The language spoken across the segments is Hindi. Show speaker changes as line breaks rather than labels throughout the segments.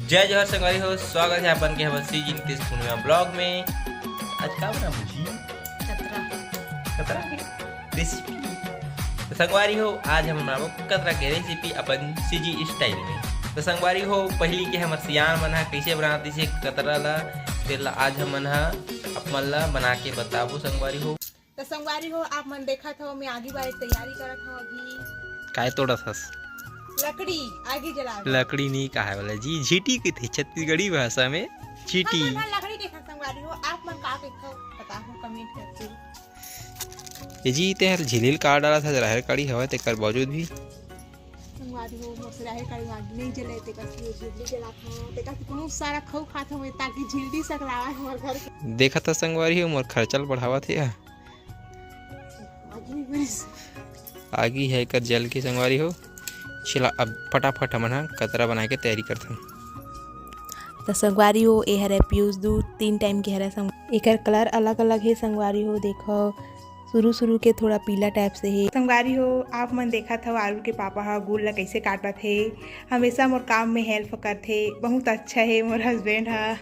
जय जवाहर संगवारी हो, स्वागत है अपन के हवसी जी नीतीश पूर्णिमा ब्लॉग में। आज क्या बना मुझी कतरा की रेसिपी। तो संगवारी हो, आज हम बनाबो कतरा के रेसिपी अपन सीजी स्टाइल में। तो संगवारी हो, पहली के हमर सियान मन कैसे बनाती से कतरा ला तेल ला आज हम अपन ला बना के बताबो संगवारी हो।
तो संगवारी हो, आप मन देखा था मैं आगे बार तैयारी करत हूँ। अभी
काय तोड़ा थस
लकड़ी आगे जला
लकड़ी नहीं कहा वाला जी, झीटी की थी छत्तीसगढ़ी भाषा में चीटी।
लकड़ी के था संगवारी हो, आप मन का देखो बताओ कमेंट करके।
जी ते हर झिलिल काट डाला था राहर कड़ी हवा ते कर बावजूद भी
संगवारी हो मोर राहर कड़ी आग नहीं जले ते का झिल्ली जला था ते का बहुत सारा खाऊ खात हूं ताकि झिल्ली सकलावा हमर घर के
देखा था संगवारी हो मोर खर्चल बढ़ावा थे आगी है कर जल के संगवारी हो। चला अब फटाफट हमन कतरा बना के तैयारी करथन।
तो संगवारी हो ए हरे पीयूष दूध 3 टाइम के हरे संग एकर कलर अलग अलग है संगवारी हो। देखो शुरू के थोड़ा पीला टाइप से है संगवारी हो। आप मन देखा था आलू के पापा हा गुड़ ला कैसे काटत थे, हमेशा मोर काम में हेल्प करथे। बहुत अच्छा है मोर हस्बैंड हा।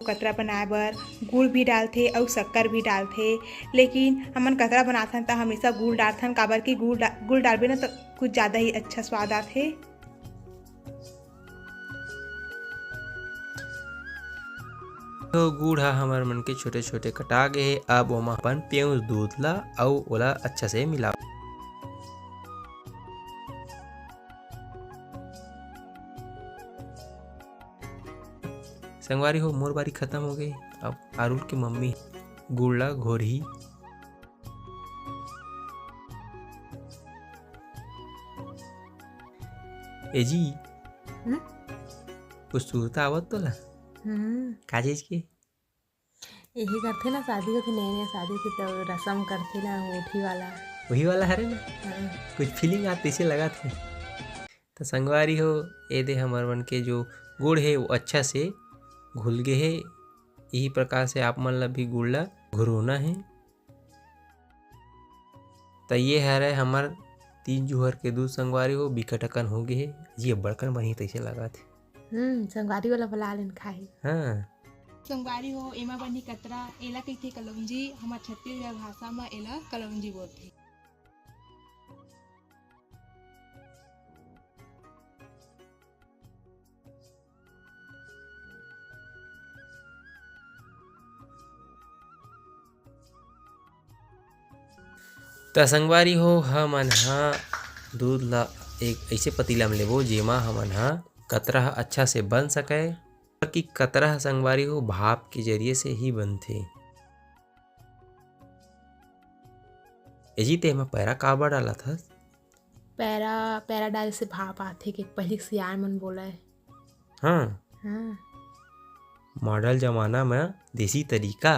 कतरा बनाए बर गुड़ भी डालथे और शक्कर भी डालथे, लेकिन हमन कतरा बनाथन तो हमेशा गुड़ डालथन। काबर कि गुड़ डालबे ना तो कुछ ज़्यादा ही अच्छा स्वाद आथे।
तो गुड़ हा हमर मन के छोटे छोटे कटा गए हे। अब ओमा अपन पेउस दूध ला अउ ओला अच्छा से मिला। संगवारी हो मोर बारी खत्म हो गई। अब आरुल की मम्मी गुड़ ला घोरही। ए जी कुछ सूरता आवत तो ला का चीज की
यही करते ना शादी होती नई नई शादी की तो रस्म करते ना
वही वाला हरे ना। कुछ फीलिंग आती से लगा थे। तो संगवारी हो ए दे हमर मन के जो गुड़ है वो अच्छा से घुल गए है। यही प्रकार से आप मन ला भी गुड़ ला घुरोना है। तो ये हरे हमर 3 जुहर के दूध संगवारी हो बिकटकन हो गए है जी। बड़कन बनी तैसे लगा थे।
संगवारी वाला बला लेन खाए।
हाँ
संगवारी हो एमा बनी कतरा एला कइथे कलौंजी। हमर छत्तीसगढ़ भाषा में एला कलौंजी बोलथे।
तो संगवारी हो हमन दूध ला एक ऐसे पतीला में लेबो जेमा हमन कतरा अच्छा से बन सके। कि कतरा संगवारी हो भाप के जरिए से ही बनथे। एजी ते एमा पैरा काबर डाला था?
पैरा डाल से भाप आथे के पहले सियार मन बोले।
हाँ मॉडल जमाना में देसी तरीका।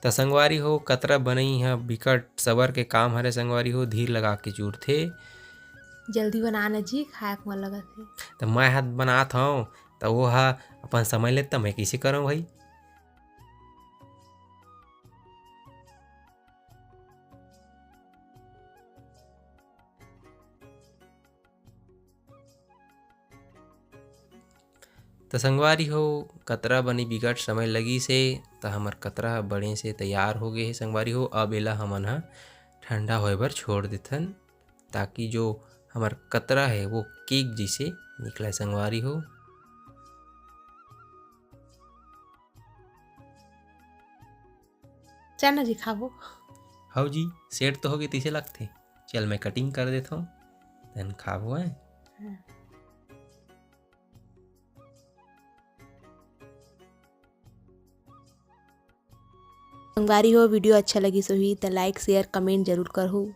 तो संगवारी हो कतरा बनई है बिकट सबर के काम हरे संगवारी हो। धीर लगा के चूरथे।
जल्दी बनाना जी खाए मन लगत है।
तो मैं हाथ बनात हूँ तो वो अपन समय ले मैं कैसे करूँ भाई। तो संगवारी हो कतरा बनी बिकट समय लगी से तो हमर कतरा बड़े से तैयार हो गए है संगवारी हो। अब एला हमन ठंडा होए बर छोड़ देथन ताकि जो हमार कतरा है वो केक जैसे निकले संगवारी हो।
चल जी खाबो।
हाँ जी सेट तो हो गई तीसे लगते। चल मैं कटिंग कर देता हूँ धन खाबो है।
संगवारी हो वीडियो अच्छा लगी सो ही तो लाइक शेयर कमेंट जरूर करो।